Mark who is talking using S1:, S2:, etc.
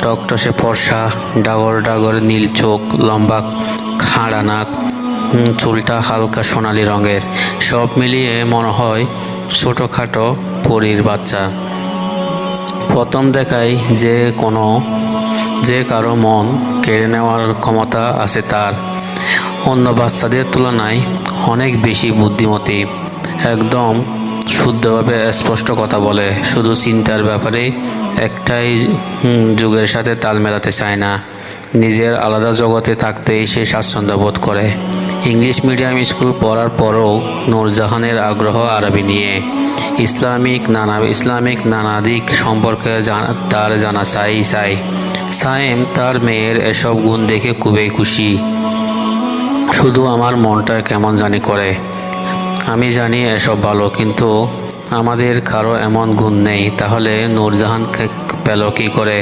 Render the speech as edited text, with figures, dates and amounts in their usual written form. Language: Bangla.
S1: টকটসে ফর্সা, ডাগর ডাগর নীল চোখ, লম্বা খাড়া নাক, চুলটা হালকা সোনালি রঙের। সব মিলিয়ে মনে হয় ছোটোখাটো পরীর বাচ্চা। প্রথম দেখায় যে কারো মন কেড়ে নেওয়ার ক্ষমতা আছে তার। অন্য বাচ্চাদের তুলনায় অনেক বেশি বুদ্ধিমতী, একদম শুদ্ধভাবে স্পষ্ট কথা বলে, শুধু চিন্তার ব্যাপারে একটাই, যুগের সাথে তাল মেলাতে চায় না। নিজের আলাদা জগতে থাকতেই সে স্বাচ্ছন্দ্য বোধ করে। ইংলিশ মিডিয়াম স্কুল পড়ার পরও নূরজাহানের আগ্রহ আরবি নিয়ে। ইসলামিক নানা দিক সম্পর্কে তার জানা চাই। সায়েম তার মেয়ের এসব গুণ দেখে খুবই খুশি। শুধু আমার মনটা কেমন জানি করে। আমি জানি এসব ভালো, কিন্তু আমাদের কারো এমন গুণ নেই। তাহলে নূরজাহান পেল কী করে?